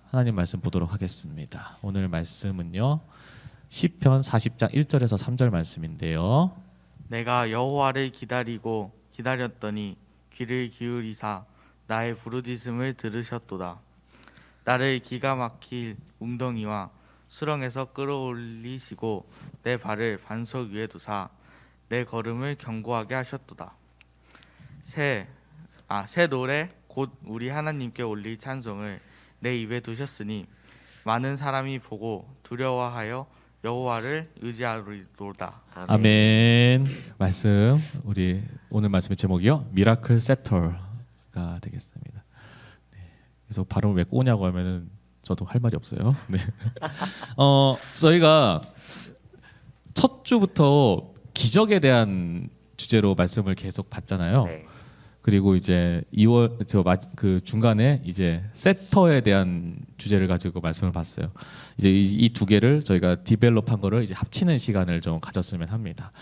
하나님 말씀 보도록 하겠습니다. 오늘 말씀은요. 시편 40장 1절에서 3절 말씀인데요. 내가 여호와를 기다렸더니 귀를 기울이사 나의 부르짖음을 들으셨도다. 나를 기가 막힐 웅덩이와 수렁에서 끌어올리시고 내 발을 반석 위에 두사 내 걸음을 견고하게 하셨도다. 새 노래 곧 우리 하나님께 올릴 찬송을 내 입에 두셨으니 많은 사람이 보고 두려워하여 여호와를 의지하리로다. 아멘. 말씀 우리 오늘 말씀의 제목이요. 미라클 세터가 되겠습니다. 네. 그래서 발음을 왜 꼬냐고 하면은 저도 할 말이 없어요. 네. 저희가 첫 주부터 기적에 대한 주제로 말씀을 계속 봤잖아요. 네. 그리고 이제 2월 그 중간에 이제 세터에 대한 주제를 가지고 말씀을 봤어요. 이제 이 두 개를 저희가 디벨롭한 거를 이제 합치는 시간을 좀 가졌으면 합니다.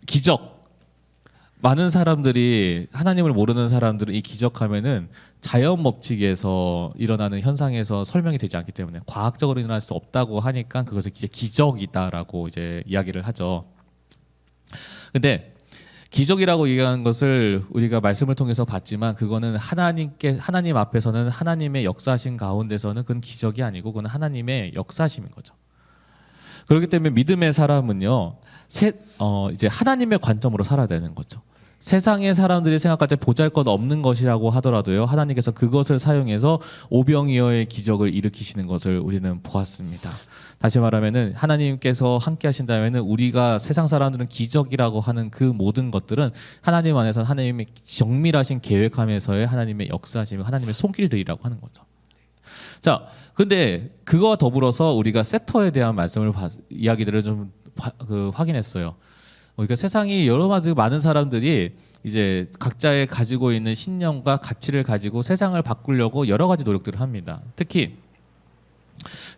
기적. 많은 사람들이 하나님을 모르는 사람들은 이 기적하면은 자연 법칙에서 일어나는 현상에서 설명이 되지 않기 때문에 과학적으로 일어날 수 없다고 하니까 그것을 이제 기적이다라고 이제 이야기를 하죠. 근데 기적이라고 얘기하는 것을 우리가 말씀을 통해서 봤지만 그거는 하나님 앞에서는 하나님의 역사하신 가운데서는 그건 기적이 아니고 그건 하나님의 역사심인 거죠. 그렇기 때문에 믿음의 사람은요, 이제 하나님의 관점으로 살아야 되는 거죠. 세상의 사람들이 생각할 때 보잘것없는 것이라고 하더라도요, 하나님께서 그것을 사용해서 오병이어의 기적을 일으키시는 것을 우리는 보았습니다. 다시 말하면은 하나님께서 함께 하신다면은 우리가 세상 사람들은 기적이라고 하는 그 모든 것들은 하나님 안에서 하나님의 정밀하신 계획함에서의 하나님의 역사하심, 하나님의 손길들이라고 하는 거죠. 자, 근데 그거와 더불어서 우리가 세터에 대한 이야기들을 좀 확인했어요. 그러니까 세상이 여러 가지 많은 사람들이 이제 각자의 가지고 있는 신념과 가치를 가지고 세상을 바꾸려고 여러 가지 노력들을 합니다. 특히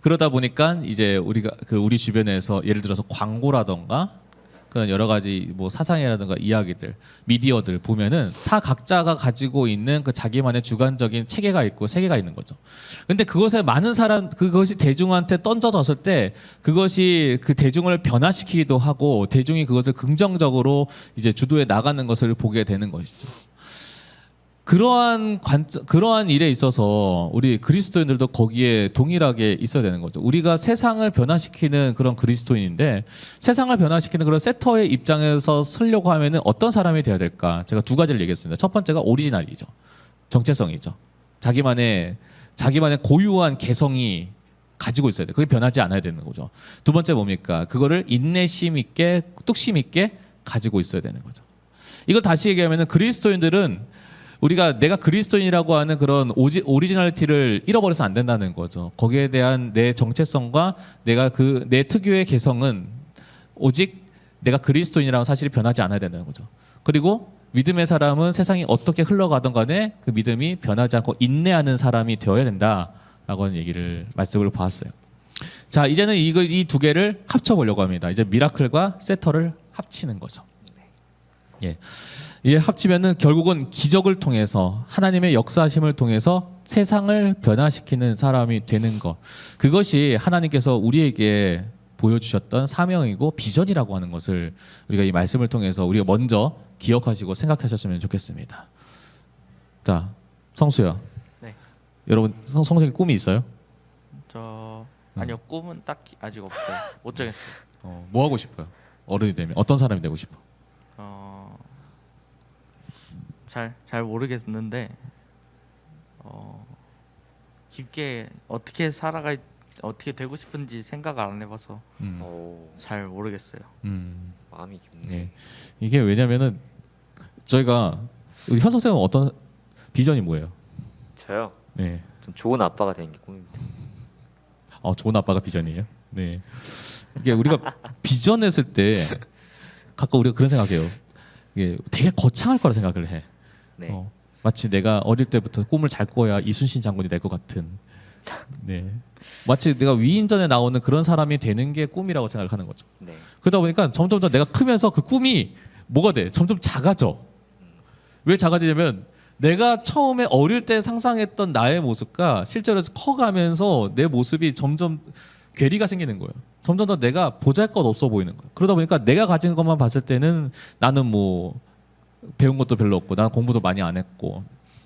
그러다 보니까 이제 우리 주변에서 예를 들어서 광고라던가 그런 여러 가지 뭐 사상이라든가 이야기들, 미디어들 보면은 다 각자가 가지고 있는 그 자기만의 주관적인 체계가 있고 세계가 있는 거죠. 근데 그것에 그것이 대중한테 던져졌을 때 그것이 그 대중을 변화시키기도 하고 대중이 그것을 긍정적으로 이제 주도해 나가는 것을 보게 되는 것이죠. 그러한 일에 있어서 우리 그리스도인들도 거기에 동일하게 있어야 되는 거죠. 우리가 세상을 변화시키는 그런 그리스도인인데 세상을 변화시키는 그런 세터의 입장에서 서려고 하면은 어떤 사람이 돼야 될까? 제가 두 가지를 얘기했습니다. 첫 번째가 오리지널이죠. 정체성이죠. 자기만의 고유한 개성이 가지고 있어야 돼. 그게 변하지 않아야 되는 거죠. 두 번째 뭡니까? 그거를 인내심 있게, 뚝심 있게 가지고 있어야 되는 거죠. 이걸 다시 얘기하면은 그리스도인들은 내가 그리스도인이라고 하는 그런 오리지널리티를 잃어버려서 안 된다는 거죠. 거기에 대한 내 정체성과 내 특유의 개성은 오직 내가 그리스도인이라는 사실이 변하지 않아야 된다는 거죠. 그리고 믿음의 사람은 세상이 어떻게 흘러가던 간에 그 믿음이 변하지 않고 인내하는 사람이 되어야 된다라고 하는 말씀을 보았어요. 자, 이제는 이 두 개를 합쳐보려고 합니다. 이제 미라클과 세터를 합치는 거죠. 예. 이게 합치면은 결국은 기적을 통해서 하나님의 역사하심을 통해서 세상을 변화시키는 사람이 되는 것. 그것이 하나님께서 우리에게 보여주셨던 사명이고 비전이라고 하는 것을 우리가 이 말씀을 통해서 우리가 먼저 기억하시고 생각하셨으면 좋겠습니다. 자, 성수야. 네. 여러분 성수에게 꿈이 있어요? 아니요, 꿈은 딱히 아직 없어요. 못 정했어요. 뭐 하고 싶어요? 어른이 되면 어떤 사람이 되고 싶어? 잘 모르겠는데 깊게 어떻게 되고 싶은지 생각을 안 해봐서 잘 모르겠어요. 마음이 깊네. 네. 이게 왜냐면은 저희가 우리 현석 쌤은 어떤 비전이 뭐예요? 저요? 네. 좀 좋은 아빠가 되는 게 꿈입니다. 좋은 아빠가 비전이에요. 네. 이게 우리가 비전했을 때 가끔 우리가 그런 생각해요. 이게 되게 거창할 거라 생각을 해. 네. 마치 내가 어릴 때부터 꿈을 잘 꿔야 이순신 장군이 될 것 같은. 네. 마치 내가 위인전에 나오는 그런 사람이 되는 게 꿈이라고 생각을 하는 거죠. 네. 그러다 보니까 점점 더 내가 크면서 그 꿈이 뭐가 돼? 점점 작아져. 왜 작아지냐면 내가 처음에 어릴 때 상상했던 나의 모습과 실제로 커가면서 내 모습이 점점 괴리가 생기는 거예요. 점점 더 내가 보잘것없어 보이는 거예요. 그러다 보니까 내가 가진 것만 봤을 때는 나는 뭐 배운 것도 별로 없고 난 공부도 많이 안 했고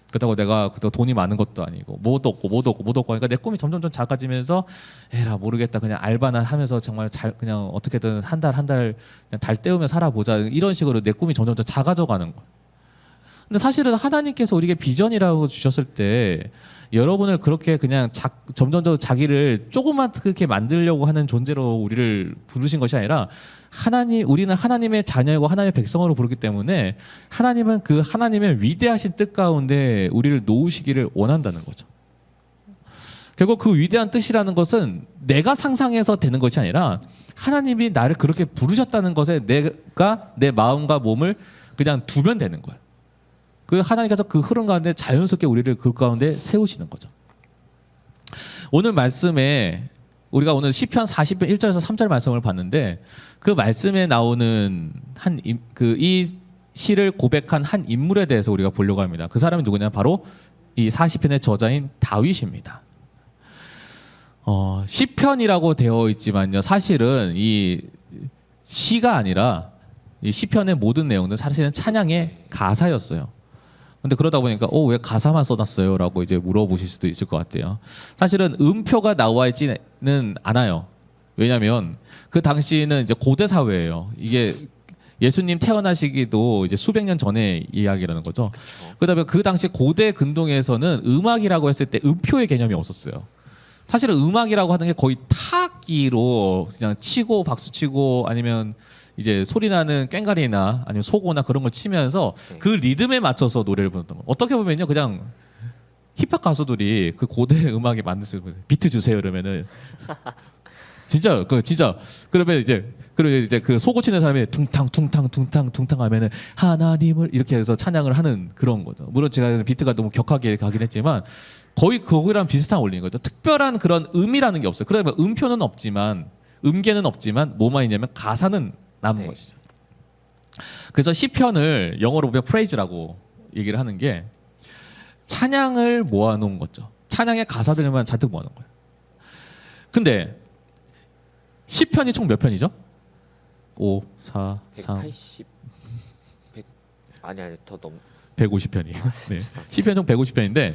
그렇다고 내가 그때 돈이 많은 것도 아니고 뭐도 없고 하니까 내 꿈이 점점 작아지면서 에라 모르겠다 그냥 알바나 하면서 정말 잘 그냥 어떻게든 한 달 그냥 달 때우며 살아보자 이런 식으로 내 꿈이 점점 작아져 가는 거예요. 근데 사실은 하나님께서 우리에게 비전이라고 주셨을 때 여러분을 그렇게 그냥 점점 자기를 조금만 그렇게 만들려고 하는 존재로 우리를 부르신 것이 아니라 우리는 하나님의 자녀이고 하나님의 백성으로 부르기 때문에 하나님은 그 하나님의 위대하신 뜻 가운데 우리를 놓으시기를 원한다는 거죠. 결국 그 위대한 뜻이라는 것은 내가 상상해서 되는 것이 아니라 하나님이 나를 그렇게 부르셨다는 것에 내가 내 마음과 몸을 그냥 두면 되는 거예요. 그 하나님께서 그 흐름 가운데 자연스럽게 우리를 그 가운데 세우시는 거죠. 오늘 말씀에 우리가 오늘 시편 40편 1절에서 3절 말씀을 봤는데 그 말씀에 나오는 이 시를 고백한 한 인물에 대해서 우리가 보려고 합니다. 그 사람이 누구냐? 바로 이 40편의 저자인 다윗입니다. 시편이라고 되어 있지만요. 사실은 이 시가 아니라 이 시편의 모든 내용은 사실은 찬양의 가사였어요. 근데 그러다 보니까 왜 가사만 써놨어요? 라고 이제 물어보실 수도 있을 것 같아요. 사실은 음표가 나와 있지는 않아요. 왜냐하면 그 당시는 이제 고대 사회예요. 이게 예수님 태어나시기도 이제 수백 년 전의 이야기라는 거죠. 그다음에 그 당시 고대 근동에서는 음악이라고 했을 때 음표의 개념이 없었어요. 사실은 음악이라고 하는 게 거의 타악기로 그냥 치고 박수 치고 아니면 이제 소리 나는 꽹과리나 아니면 소고나 그런 걸 치면서 그 리듬에 맞춰서 노래를 부르는 거. 어떻게 보면요, 그냥 힙합 가수들이 그 고대 음악에 만드는 비트 주세요 이러면은 진짜 그러면 이제 그 소고 치는 사람이 퉁탕 하면은 하나님을 이렇게 해서 찬양을 하는 그런 거죠. 물론 제가 비트가 너무 격하게 가긴 했지만 거의 그거랑 비슷한 원리인 거죠. 특별한 그런 음이라는 게 없어요. 그러면 음표는 없지만 음계는 없지만 뭐만 있냐면 가사는 남은 것이죠. 그래서 시편을 영어로 보면 프레이즈라고 얘기를 하는 게 찬양을 모아놓은 거죠. 찬양의 가사들만 잔뜩 모아놓은 거예요. 근데 시편이 총 몇 편이죠? 5, 4, 3, 180 100 아니 더 넘 150편이에요. 네. 죄송합니다. 시편 총 150편인데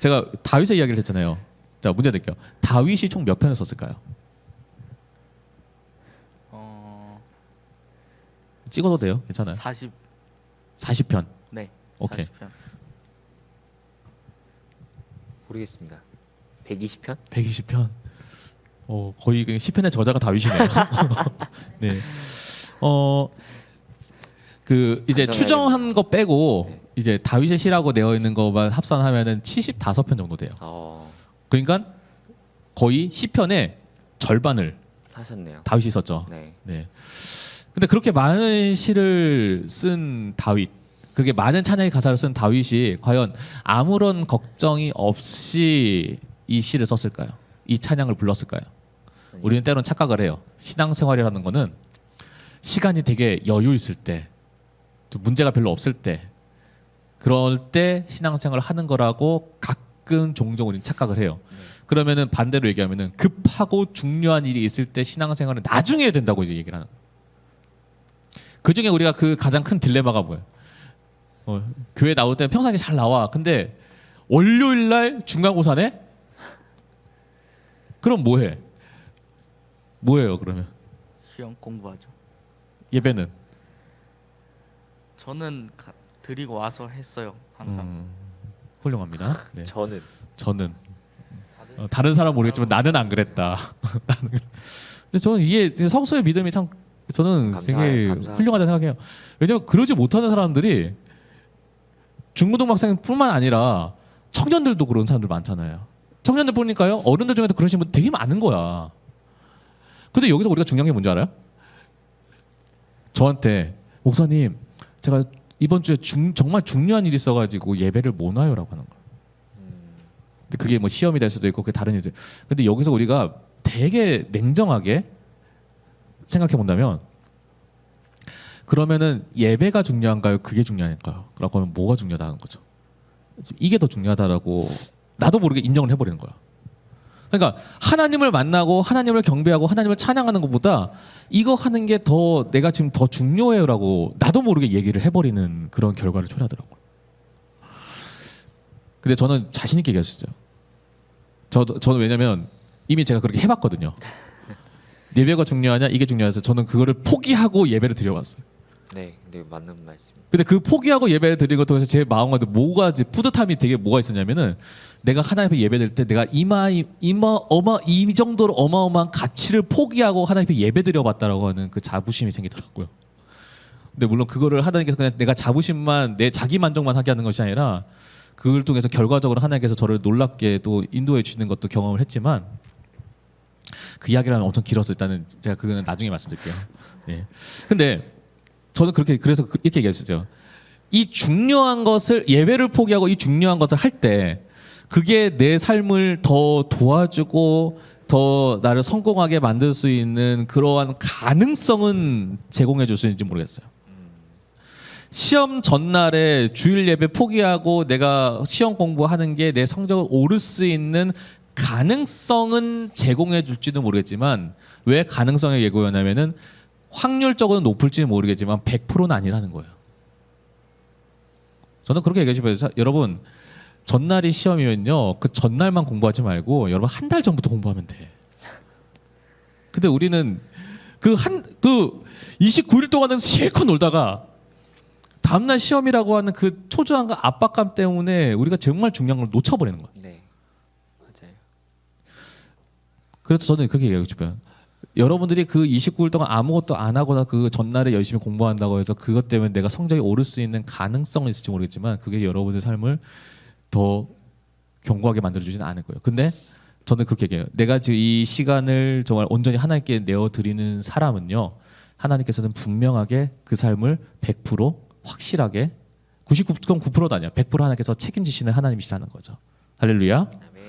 제가 다윗의 이야기를 했잖아요. 자, 문제 드릴게요. 다윗이 총 몇 편을 썼을까요? 찍어도 돼요. 괜찮아요. 40편. 네. 오케이. 40편. 모르겠습니다. 120편? 120편. 거의 그 시편의 저자가 다윗이네요. 네. 그 이제 추정한 거 빼고 네. 이제 다윗의 시라고 되어 있는 것만 합산하면은 75편 정도 돼요. 그러니까 거의 시편의 절반을 하셨네요. 다윗이 썼죠. 네. 네. 근데 그렇게 많은 시를 쓴 다윗, 그렇게 많은 찬양의 가사를 쓴 다윗이 과연 아무런 걱정이 없이 이 시를 썼을까요? 이 찬양을 불렀을까요? 우리는 때로는 착각을 해요. 신앙생활이라는 거는 시간이 되게 여유 있을 때, 또 문제가 별로 없을 때, 그럴 때 신앙생활을 하는 거라고 가끔 종종 우리는 착각을 해요. 그러면은 반대로 얘기하면은 급하고 중요한 일이 있을 때 신앙생활은 나중에 해야 된다고 이제 얘기를 하는 거예요. 그 중에 우리가 그 가장 큰 딜레마가 뭐예요? 교회 나올 때 평상시 잘 나와. 근데 월요일 날 중간고사네? 그럼 뭐해? 뭐예요 그러면? 시험 공부하죠. 예배는? 저는 드리고 와서 했어요. 항상. 훌륭합니다. 네. 저는 다른 사람 모르겠지만 나는 안 그랬다. 근데 저는 이게 성서의 믿음이 참 저는 되게 훌륭하다고 생각해요. 왜냐면 그러지 못하는 사람들이 중고등학생뿐만 아니라 청년들도 그런 사람들 많잖아요. 청년들 보니까요, 어른들 중에도 그러신 분 되게 많은 거야. 근데 여기서 우리가 중요한 게 뭔지 알아요? 저한테 목사님, 제가 이번 주에 정말 중요한 일이 있어가지고 예배를 못 와요라고 하는 거예요. 근데 그게 뭐 시험이 될 수도 있고 그게 다른 일들. 근데 여기서 우리가 되게 냉정하게 생각해 본다면 그러면은 예배가 중요한가요? 그게 중요한가요? 라고 하면 뭐가 중요하다는 거죠. 지금 이게 더 중요하다라고 나도 모르게 인정을 해버리는 거야. 그러니까 하나님을 만나고 하나님을 경배하고 하나님을 찬양하는 것보다 이거 하는 게 더 내가 지금 더 중요해요라고 나도 모르게 얘기를 해버리는 그런 결과를 초래하더라고요. 근데 저는 자신 있게 얘기할 수 있어요. 저는 왜냐면 이미 제가 그렇게 해봤거든요. 예배가 중요하냐 이게 중요해서 저는 그거를 포기하고 예배를 드려봤어요. 네, 네 맞는 말씀입니다. 근데 그 포기하고 예배를 드리는 것 통해서 제 마음 가운데 뭐가 이제 뿌듯함이 되게 뭐가 있었냐면은 내가 하나님 앞에 예배 드릴 때 내가 이 정도로 어마어마한 가치를 포기하고 하나님 앞에 예배 드려봤다라고 하는 그 자부심이 생기더라고요. 근데 물론 그거를 하나님께서 그냥 내가 자부심만 내 자기 만족만 하게 하는 것이 아니라 그걸 통해서 결과적으로 하나님께서 저를 놀랍게 또 인도해 주시는 것도 경험을 했지만 그 이야기를 하면 엄청 길어서 일단은 제가 그거는 나중에 말씀드릴게요. 네. 근데 저는 그래서 이렇게 얘기했었죠. 이 중요한 것을 예배를 포기하고 이 중요한 것을 할 때 그게 내 삶을 더 도와주고 더 나를 성공하게 만들 수 있는 그러한 가능성은 제공해 줄 수 있는지 모르겠어요. 시험 전날에 주일 예배 포기하고 내가 시험 공부하는 게 내 성적을 오를 수 있는 가능성은 제공해 줄지도 모르겠지만 왜 가능성을 예고하냐면은 확률적으로 높을지는 모르겠지만 100%는 아니라는 거예요. 저는 그렇게 얘기해 주면서 여러분 전날이 시험이면요 그 전날만 공부하지 말고 여러분 한 달 전부터 공부하면 돼. 근데 우리는 그 29일 동안은 실컷 놀다가 다음날 시험이라고 하는 그 초조함과 압박감 때문에 우리가 정말 중요한 걸 놓쳐버리는 거예요. 네, 맞아요. 그래서 저는 그렇게 얘기하고 싶어요. 여러분들이 그 29일 동안 아무것도 안 하거나 그 전날에 열심히 공부한다고 해서 그것 때문에 내가 성적이 오를 수 있는 가능성은 있을지 모르겠지만 그게 여러분의 삶을 더 견고하게 만들어주지는 않을 거예요. 근데 저는 그렇게 얘기해요. 내가 지금 이 시간을 정말 온전히 하나님께 내어드리는 사람은요. 하나님께서는 분명하게 그 삶을 100% 확실하게 99.9%도 아니야. 100% 하나님께서 책임지시는 하나님이시라는 거죠. 할렐루야. 아멘.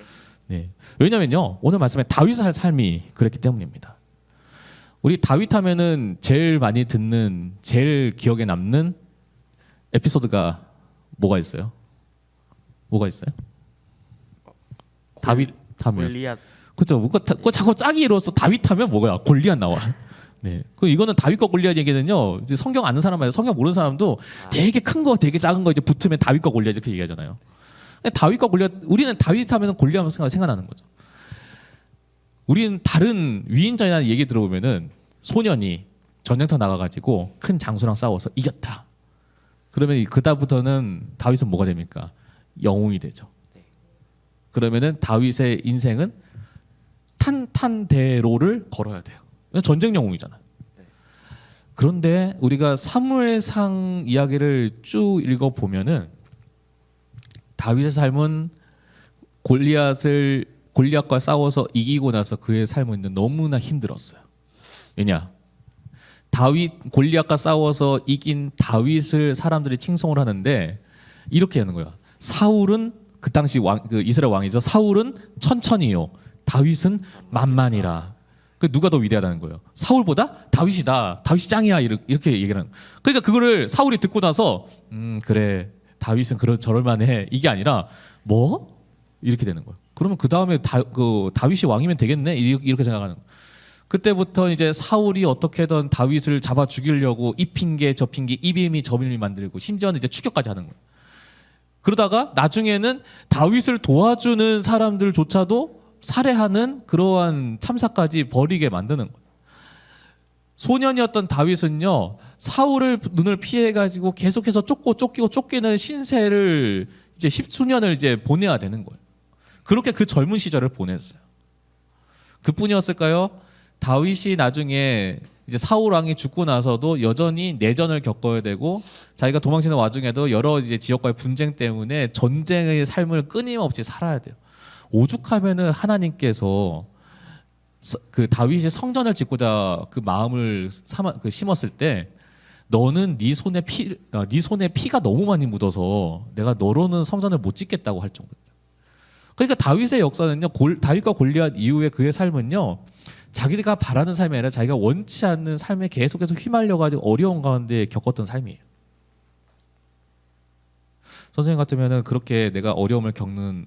네. 왜냐면요. 오늘 말씀에 다윗의 삶이 그랬기 때문입니다. 우리 다윗 하면은 제일 많이 듣는 제일 기억에 남는 에피소드가 뭐가 있어요? 뭐가 있어요? 다윗 하면 골리앗. 그렇죠. 그 자꾸 짝이 이루어서 다윗 하면 뭐야? 골리앗 나와. 네. 그 이거는 다윗과 골리앗 얘기는요. 이제 성경 아는 사람 말고 성경 모르는 사람도 되게 큰 거, 되게 작은 거 이제 붙으면 다윗과 골리앗 이렇게 얘기하잖아요. 다윗과 골리앗 우리는 다윗 하면 골리앗 생각나는 거죠. 우리는 다른 위인전이라는 얘기 들어보면은 소년이 전쟁터 나가가지고 큰 장수랑 싸워서 이겼다. 그러면 그다음부터는 다윗은 뭐가 됩니까? 영웅이 되죠. 그러면은 다윗의 인생은 탄탄대로를 걸어야 돼요. 전쟁 영웅이잖아. 그런데 우리가 사무엘상 이야기를 쭉 읽어 보면은 다윗의 삶은 골리앗과 싸워서 이기고 나서 그의 삶은 너무나 힘들었어요. 왜냐? 골리앗과 싸워서 이긴 다윗을 사람들이 칭송을 하는데 이렇게 하는 거야. 사울은 그 당시 그 이스라엘 왕이죠. 사울은 천천히요. 다윗은 만만이라. 그 누가 더 위대하다는 거예요. 사울보다 다윗이다. 다윗이 짱이야. 이렇게 얘기를 하는. 그러니까 그거를 사울이 듣고 나서 그래. 다윗은 저럴만해. 이게 아니라 뭐? 이렇게 되는 거예요. 그러면 그 다음에 다윗이 왕이면 되겠네. 이렇게 생각하는 거예요. 그때부터 이제 사울이 어떻게든 다윗을 잡아 죽이려고 이 핑계 저 핑계 이 빌미 저 빌미 만들고 심지어는 이제 추격까지 하는 거예요. 그러다가 나중에는 다윗을 도와주는 사람들조차도 살해하는 그러한 참사까지 벌이게 만드는 거예요. 소년이었던 다윗은요 사울을 눈을 피해 가지고 계속해서 쫓기고 쫓기는 신세를 이제 10수년을 이제 보내야 되는 거예요. 그렇게 그 젊은 시절을 보냈어요. 그뿐이었을까요? 다윗이 나중에 이제 사울 왕이 죽고 나서도 여전히 내전을 겪어야 되고 자기가 도망치는 와중에도 여러 이제 지역과의 분쟁 때문에 전쟁의 삶을 끊임없이 살아야 돼요. 오죽하면은 하나님께서 그 다윗이 성전을 짓고자 그 마음을 심었을 때 너는 네 손에 피가 너무 많이 묻어서 내가 너로는 성전을 못 짓겠다고 할 정도예요. 그러니까 다윗의 역사는요 다윗과 골리앗 이후에 그의 삶은요 자기가 바라는 삶이 아니라 자기가 원치 않는 삶에 계속해서 휘말려가지고 어려운 가운데 겪었던 삶이에요. 선생님 같으면은 그렇게 내가 어려움을 겪는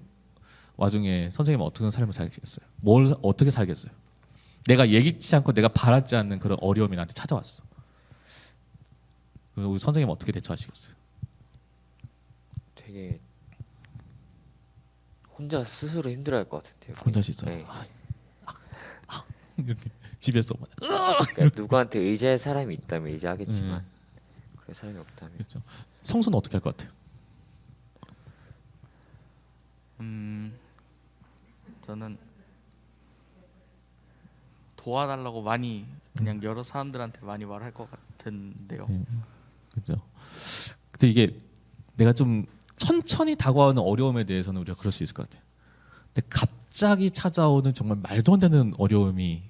와중에 선생님은 어떤 삶을 살겠어요? 뭘 어떻게 살겠어요? 내가 예기치 않고 내가 바라지 않는 그런 어려움이 나한테 찾아왔어. 그럼 우리 선생님은 어떻게 대처하시겠어요? 되게 혼자 스스로 힘들어할 것 같은데요. 혼자 있어요. 네. 이렇게 집에서 그러니까 누구한테 의지할 사람이 있다면 의지하겠지만 그럴 사람이 없다면 그렇죠. 성수는 어떻게 할 것 같아요? 저는 도와달라고 많이 그냥 여러 사람들한테 많이 말할 것 같은데요. 그렇죠. 근데 이게 내가 좀 천천히 다가오는 어려움에 대해서는 우리가 그럴 수 있을 것 같아요. 근데 갑자기 찾아오는 정말 말도 안 되는 어려움이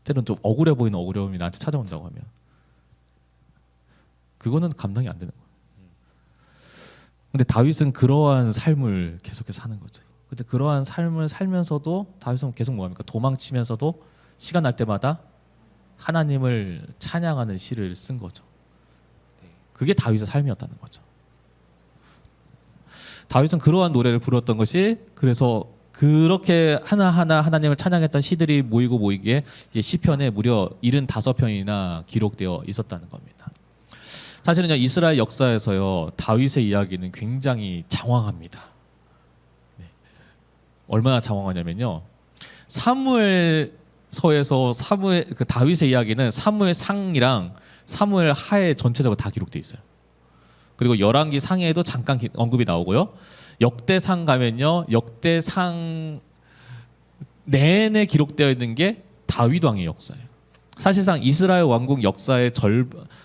때로는 좀 억울해 보이는 어려움이 나한테 찾아온다고 하면 그거는 감당이 안 되는 거예요. 근데 다윗은 그러한 삶을 계속해서 사는 거죠. 근데 그러한 삶을 살면서도 다윗은 계속 뭐합니까? 도망치면서도 시간 날 때마다 하나님을 찬양하는 시를 쓴 거죠. 그게 다윗의 삶이었다는 거죠. 다윗은 그러한 노래를 불렀던 것이 그래서 그렇게 하나하나 하나님을 찬양했던 시들이 모이기에 이제 시편에 무려 75편이나 기록되어 있었다는 겁니다. 사실은요 이스라엘 역사에서요 다윗의 이야기는 굉장히 장황합니다. 네. 얼마나 장황하냐면요 사무엘서에서 그 다윗의 이야기는 사무엘상이랑 사무엘 하에 전체적으로 다 기록돼 있어요. 그리고 열왕기 상에도 잠깐 언급이 나오고요. 역대상 가면요 역대상 내내 기록되어 있는 게 다윗 왕의 역사예요. 사실상 이스라엘 왕국 역사의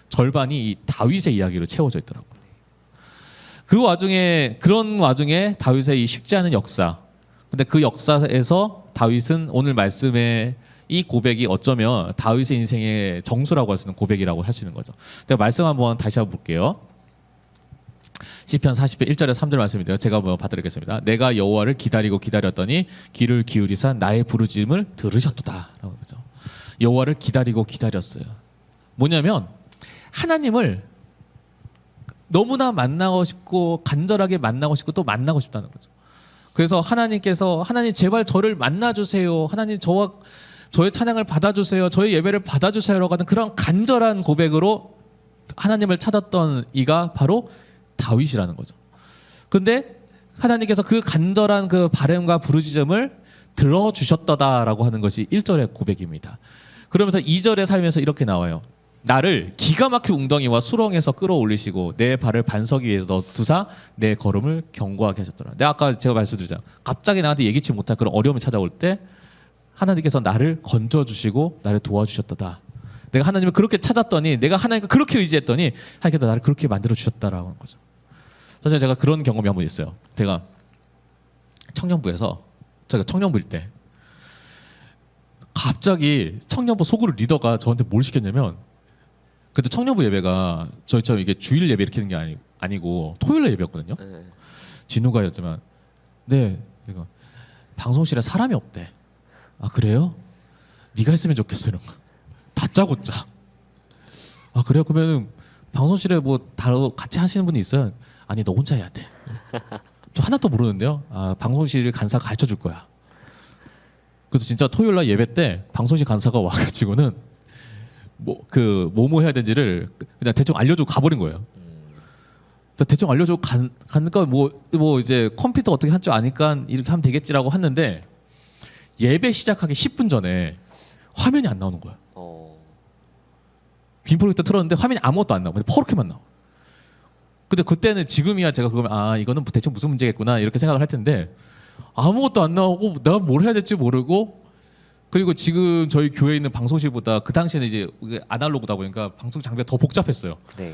절반이 이 다윗의 이야기로 채워져 있더라고요. 그런 와중에 다윗의 이 쉽지 않은 역사. 근데 그 역사에서 다윗은 오늘 말씀의 이 고백이 어쩌면 다윗의 인생의 정수라고 할 수 있는 고백이라고 할 수 있는 거죠. 제가 말씀 한번 다시 한번 볼게요. 시편 40편 1절에 3절 말씀인데요. 제가 한번 봐드리겠습니다. 내가 여호와를 기다리고 기다렸더니 귀를 기울이사 나의 부르짖음을 들으셨도다. 라고 그러죠. 여호와를 기다리고 기다렸어요. 뭐냐면 하나님을 너무나 만나고 싶고 간절하게 만나고 싶고 또 만나고 싶다는 거죠. 그래서 하나님께서 하나님 제발 저를 만나주세요. 하나님 저의 찬양을 받아주세요. 저의 예배를 받아주세요라고 하는 그런 간절한 고백으로 하나님을 찾았던 이가 바로 다윗이라는 거죠. 근데 하나님께서 그 간절한 그 바람과 부르짖음을 들어주셨다라고 하는 것이 1절의 고백입니다. 그러면서 2절에 살면서 이렇게 나와요. 나를 기가 막힌 웅덩이와 수렁에서 끌어올리시고 내 발을 반석 위에 두사 내 걸음을 견고하게 하셨더라. 내가 아까 제가 말씀드렸잖아요. 갑자기 나한테 예기치 못할 그런 어려움이 찾아올 때 하나님께서 나를 건져주시고 나를 도와주셨다. 내가 하나님을 그렇게 찾았더니 내가 하나님을 그렇게 의지했더니 하나님께서 나를 그렇게 만들어주셨다라고 하는 거죠. 사실 제가 그런 경험이 한 번 있어요. 제가 청년부일 때 갑자기 청년부 소그룹 리더가 저한테 뭘 시켰냐면 그때 청년부 예배가 저희처럼 이게 주일 예배 이렇게 하는 게 아니고 토요일 예배였거든요. 진우가였지만 네, 이거 방송실에 사람이 없대. 아 그래요? 네가 했으면 좋겠어 이런 거. 다짜고짜. 아 그래요? 그러면 방송실에 뭐 다른 같이 하시는 분이 있어요? 아니 너 혼자 해야 돼. 저 하나도 모르는데요. 아 방송실 간사 가르쳐 줄 거야. 그래서 진짜 토요일 날 예배 때 방송실 간사가 와가지고는 뭐뭐 해야 되는지를 그냥 대충 알려주고 가버린 거예요. 대충 알려주고 가니까 뭐 이제 컴퓨터 어떻게 할 줄 아니까 이렇게 하면 되겠지라고 했는데 예배 시작하기 10분 전에 화면이 안 나오는 거야. 빔 프로젝터 틀었는데 화면이 아무것도 안 나와. 퍼렇게만 나와. 근데 그때는 지금이야 제가 그러면 아 이거는 대충 무슨 문제겠구나 이렇게 생각을 할 텐데 아무것도 안 나오고 내가 뭘 해야 될지 모르고 그리고 지금 저희 교회에 있는 방송실보다 그 당시에는 이제 아날로그다 보니까 방송 장비가 더 복잡했어요. 네.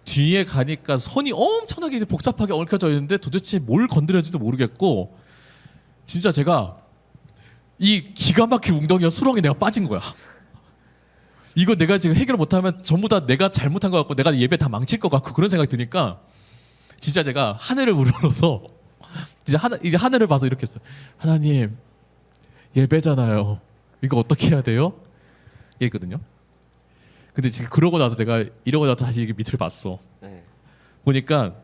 뒤에 가니까 선이 엄청나게 이제 복잡하게 얽혀져 있는데 도대체 뭘 건드려야지도 모르겠고 진짜 제가 이 기가 막힌 웅덩이와 수렁에 내가 빠진 거야. 이거 내가 지금 해결 못하면 전부 다 내가 잘못한 것 같고 내가 예배 다 망칠 것 같고 그런 생각이 드니까 진짜 제가 하늘을 우러러서 이제 하늘을 봐서 이렇게 했어요. 하나님 예배잖아요. 이거 어떻게 해야 돼요? 이랬거든요. 근데 지금 그러고 나서 내가 이러고 나서 다시 이게 밑을 봤어. 네. 보니까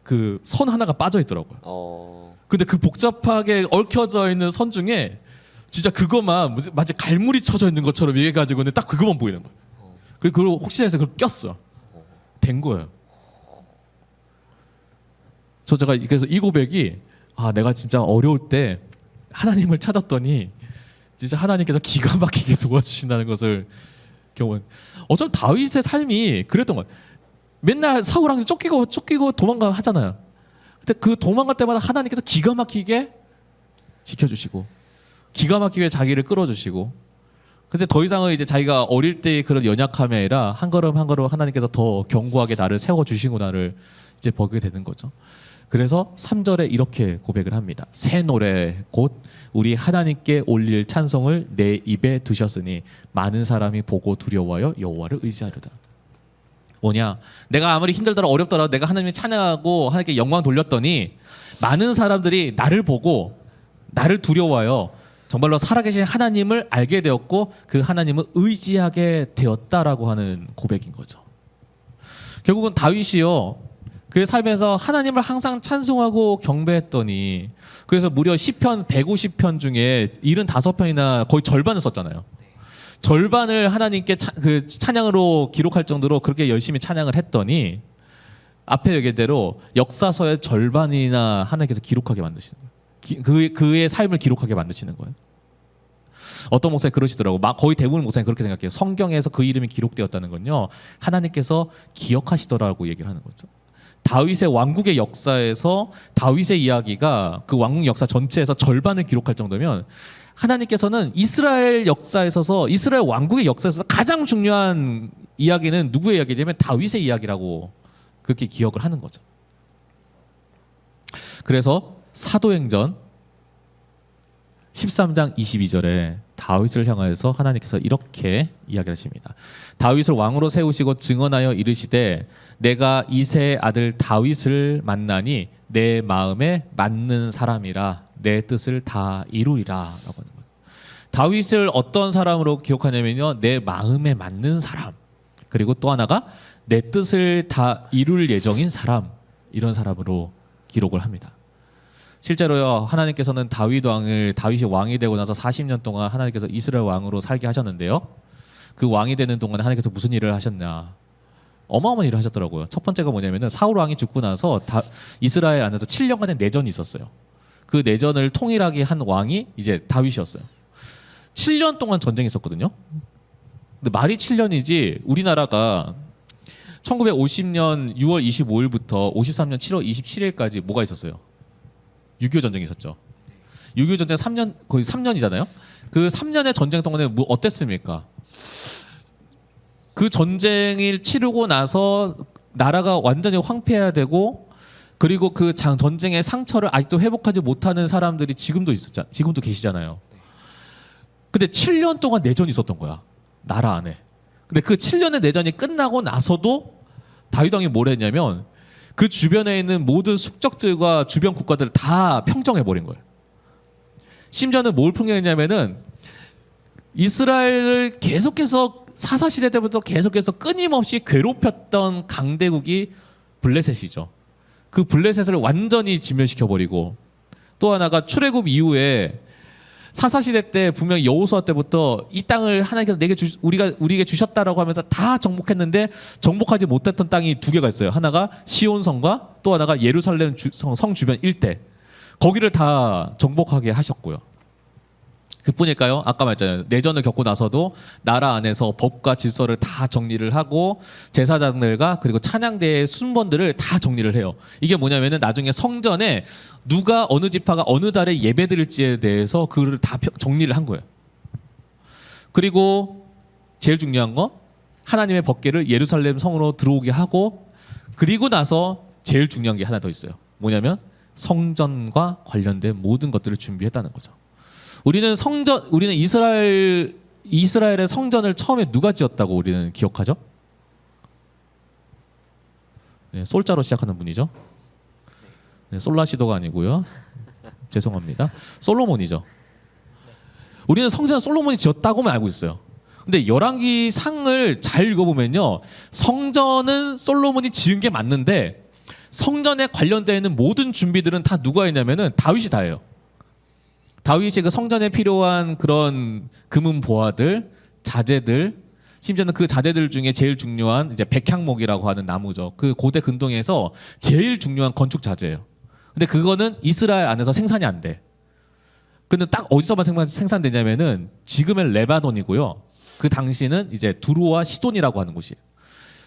그 선 하나가 빠져 있더라고요. 근데 그 복잡하게 얽혀져 있는 선 중에 진짜 그것만 마치 갈무리 쳐져 있는 것처럼 얘기해가지고는 딱 그것만 보이는 거예요. 그걸 혹시나 해서 그걸 꼈어. 된 거예요. 제가 그래서 이 고백이 내가 진짜 어려울 때 하나님을 찾았더니 진짜 하나님께서 기가 막히게 도와주신다는 것을 경험. 어쩜 다윗의 삶이 그랬던 거예요. 맨날 사울한테 쫓기고 도망가 하잖아요. 근데 그 도망갈 때마다 하나님께서 기가 막히게 지켜주시고 기가 막히게 자기를 끌어주시고. 근데 더 이상은 이제 자기가 어릴 때의 그런 연약함이 아니라 한 걸음 한 걸음 하나님께서 더 견고하게 나를 세워주시구나를 이제 보게 되는 거죠. 그래서 3절에 이렇게 고백을 합니다. 새 노래 곧 우리 하나님께 올릴 찬송을 내 입에 두셨으니 많은 사람이 보고 두려워하여 여호와를 의지하려다. 뭐냐? 내가 아무리 힘들더라 어렵더라 내가 하나님을 찬양하고 하나님께 영광 돌렸더니 많은 사람들이 나를 보고 나를 두려워하여 정말로 살아계신 하나님을 알게 되었고 그 하나님을 의지하게 되었다라고 하는 고백인 거죠. 결국은 다윗이요. 그의 삶에서 하나님을 항상 찬송하고 경배했더니 그래서 무려 시편 150편 중에 75편이나 거의 절반을 썼잖아요. 절반을 하나님께 그 찬양으로 기록할 정도로 그렇게 열심히 찬양을 했더니 앞에 얘기대로 역사서의 절반이나 하나님께서 기록하게 만드시는 거예요. 그의 삶을 기록하게 만드시는 거예요. 어떤 목사님 그러시더라고. 거의 대부분 목사님 그렇게 생각해요. 성경에서 그 이름이 기록되었다는 건요. 하나님께서 기억하시더라고 얘기를 하는 거죠. 다윗의 왕국의 역사에서 다윗의 이야기가 그 왕국 역사 전체에서 절반을 기록할 정도면 하나님께서는 이스라엘 역사에 있어서 이스라엘 왕국의 역사에서 가장 중요한 이야기는 누구의 이야기냐면 다윗의 이야기라고 그렇게 기억을 하는 거죠. 그래서 사도행전 13장 22절에 다윗을 향하여서 하나님께서 이렇게 이야기를 하십니다. 다윗을 왕으로 세우시고 증언하여 이르시되 내가 이새의 아들 다윗을 만나니 내 마음에 맞는 사람이라 내 뜻을 다 이루리라 라고 하는 거예요. 다윗을 어떤 사람으로 기억하냐면요. 내 마음에 맞는 사람. 그리고 또 하나가 내 뜻을 다 이룰 예정인 사람. 이런 사람으로 기록을 합니다. 실제로요. 하나님께서는 다윗이 왕이 되고 나서 40년 동안 하나님께서 이스라엘 왕으로 살게 하셨는데요. 그 왕이 되는 동안 하나님께서 무슨 일을 하셨냐. 어마어마한 일을 하셨더라고요. 첫 번째가 뭐냐면은 사울 왕이 죽고 나서 이스라엘 안에서 7년간의 내전이 있었어요. 그 내전을 통일하게 한 왕이 이제 다윗이었어요. 7년 동안 전쟁이 있었거든요. 근데 말이 7년이지 우리나라가 1950년 6월 25일부터 53년 7월 27일까지 뭐가 있었어요? 6.25 전쟁이 있었죠. 6.25 전쟁 3년 거의 3년이잖아요. 그 3년의 전쟁 동안에 뭐 어땠습니까? 그 전쟁을 치르고 나서 나라가 완전히 황폐해야 되고 그리고 그 전쟁의 상처를 아직도 회복하지 못하는 사람들이 지금도 계시잖아요. 근데 7년 동안 내전이 있었던 거야. 나라 안에. 근데 그 7년의 내전이 끝나고 나서도 다윗 왕이 뭘 했냐면 그 주변에 있는 모든 숙적들과 주변 국가들을 다 평정해버린 거예요. 심지어는 뭘 평정했냐면은 이스라엘을 계속해서 사사시대 때부터 계속해서 끊임없이 괴롭혔던 강대국이 블레셋이죠. 그 블레셋을 완전히 진멸시켜버리고 또 하나가 출애굽 이후에 사사시대 때 분명히 여호수아 때부터 이 땅을 하나님께서 우리에게 주셨다라고 하면서 다 정복했는데 정복하지 못했던 땅이 두 개가 있어요. 하나가 시온성과 또 하나가 예루살렘 성 주변 일대. 거기를 다 정복하게 하셨고요. 그뿐일까요? 아까 말했잖아요. 내전을 겪고 나서도 나라 안에서 법과 질서를 다 정리를 하고 제사장들과 그리고 찬양대의 순번들을 다 정리를 해요. 이게 뭐냐면은 나중에 성전에 누가 어느 지파가 어느 달에 예배드릴지에 대해서 그를 다 정리를 한 거예요. 그리고 제일 중요한 거 하나님의 법궤를 예루살렘 성으로 들어오게 하고 그리고 나서 제일 중요한 게 하나 더 있어요. 뭐냐면 성전과 관련된 모든 것들을 준비했다는 거죠. 우리는 이스라엘의 성전을 처음에 누가 지었다고 우리는 기억하죠? 네, 솔자로 시작하는 분이죠. 네, 솔라시도가 아니고요. 죄송합니다. 솔로몬이죠. 우리는 성전을 솔로몬이 지었다고만 알고 있어요. 근데 열왕기 상을 잘 읽어보면요, 성전은 솔로몬이 지은 게 맞는데 성전에 관련되어 있는 모든 준비들은 다 누가 했냐면은 다윗이 다 해요. 다윗이 그 성전에 필요한 그런 금은 보화들, 자재들, 심지어는 그 자재들 중에 제일 중요한 이제 백향목이라고 하는 나무죠. 그 고대 근동에서 제일 중요한 건축 자재예요. 근데 그거는 이스라엘 안에서 생산이 안 돼. 근데 딱 어디서만 생산되냐면은 지금의 레바논이고요. 그 당시는 이제 두로와 시돈이라고 하는 곳이에요.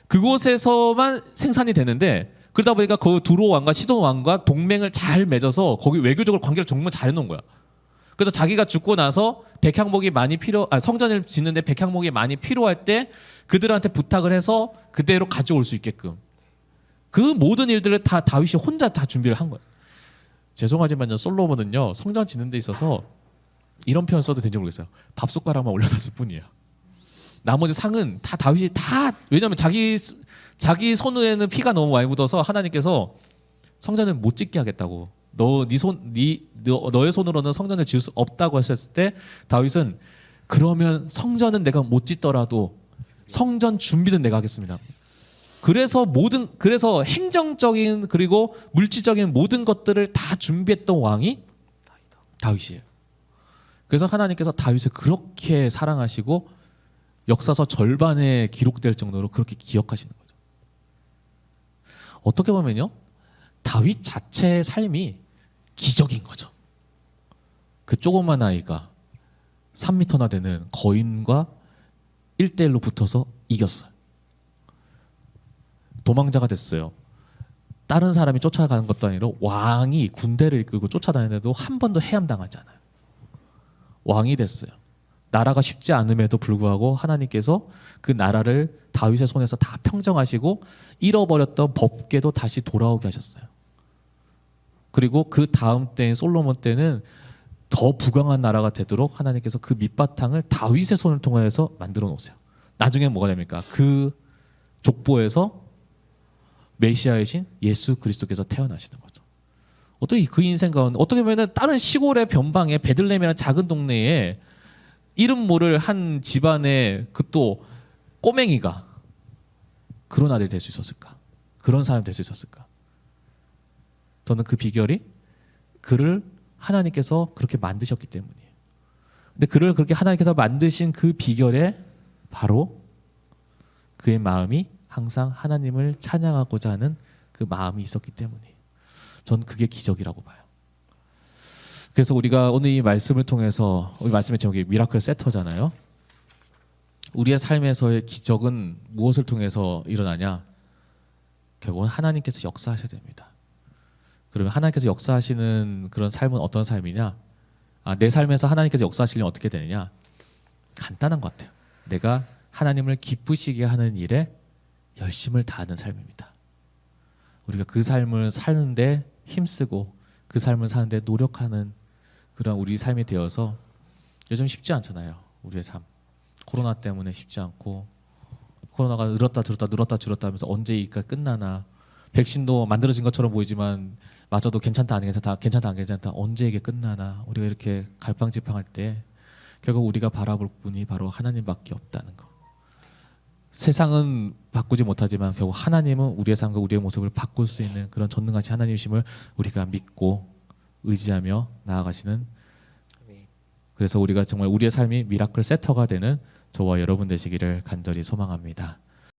그곳에서만 생산이 되는데, 그러다 보니까 그 두로 왕과 시돈 왕과 동맹을 잘 맺어서 거기 외교적으로 관계를 정말 잘 해놓은 거야. 그래서 자기가 죽고 나서 성전을 짓는데 백향목이 많이 필요할 때 그들한테 부탁을 해서 그대로 가져올 수 있게끔 그 모든 일들을 다 다윗이 혼자 다 준비를 한 거예요. 죄송하지만요, 솔로몬은요 성전 짓는 데 있어서 이런 표현 써도 되는지 모르겠어요. 밥숟가락만 올려놨을 뿐이에요. 나머지 상은 다 다윗이 다, 왜냐하면 자기 손에는 피가 너무 많이 묻어서 하나님께서 성전을 못 짓게 하겠다고, 너의 손으로는 성전을 지을 수 없다고 하셨을 때 다윗은 그러면 성전은 내가 못 짓더라도 성전 준비는 내가 하겠습니다. 그래서 행정적인 그리고 물질적인 모든 것들을 다 준비했던 왕이 다윗이에요. 그래서 하나님께서 다윗을 그렇게 사랑하시고 역사서 절반에 기록될 정도로 그렇게 기억하시는 거죠. 어떻게 보면요, 다윗 자체의 삶이 기적인 거죠. 그 조그만 아이가 3m나 되는 거인과 1대1로 붙어서 이겼어요. 도망자가 됐어요. 다른 사람이 쫓아가는 것도 아니라 왕이 군대를 이끌고 쫓아다니는데도 한 번도 해함당하지 않아요. 왕이 됐어요. 나라가 쉽지 않음에도 불구하고 하나님께서 그 나라를 다윗의 손에서 다 평정하시고 잃어버렸던 법궤도 다시 돌아오게 하셨어요. 그리고 그 다음 때인 솔로몬 때는 더 부강한 나라가 되도록 하나님께서 그 밑바탕을 다윗의 손을 통해서 만들어 놓으세요. 나중에 뭐가 됩니까? 그 족보에서 메시아의 신 예수 그리스도께서 태어나시는 거죠. 어떻게 그 인생 가운데, 어떻게 보면 다른 시골의 변방에 베들레헴이라는 작은 동네에 이름 모를 한 집안의 그 또 꼬맹이가 그런 아들이 될 수 있었을까? 그런 사람이 될 수 있었을까? 저는 그 비결이 그를 하나님께서 그렇게 만드셨기 때문이에요. 근데 그를 그렇게 하나님께서 만드신 그 비결에 바로 그의 마음이 항상 하나님을 찬양하고자 하는 그 마음이 있었기 때문이에요. 저는 그게 기적이라고 봐요. 그래서 우리가 오늘 이 말씀을 통해서, 우리 말씀의 제목이 미라클 세터잖아요. 우리의 삶에서의 기적은 무엇을 통해서 일어나냐? 결국은 하나님께서 역사하셔야 됩니다. 그러면 하나님께서 역사하시는 그런 삶은 어떤 삶이냐? 내 삶에서 하나님께서 역사하시려면 어떻게 되느냐? 간단한 것 같아요. 내가 하나님을 기쁘시게 하는 일에 열심을 다하는 삶입니다. 우리가 그 삶을 사는데 힘쓰고 그 삶을 사는데 노력하는 그런 우리 삶이 되어서, 요즘 쉽지 않잖아요. 우리의 삶. 코로나 때문에 쉽지 않고, 코로나가 늘었다 줄었다 하면서 언제 이가 끝나나, 백신도 만들어진 것처럼 보이지만 맞아도 괜찮다 안 괜찮다 언제 이게 끝나나, 우리가 이렇게 갈팡질팡할 때 결국 우리가 바라볼 분이 바로 하나님밖에 없다는 거. 세상은 바꾸지 못하지만 결국 하나님은 우리의 삶과 우리의 모습을 바꿀 수 있는 그런 전능하신 하나님이심을 우리가 믿고 의지하며 나아가시는, 그래서 우리가 정말 우리의 삶이 미라클 세터가 되는 저와 여러분 되시기를 간절히 소망합니다.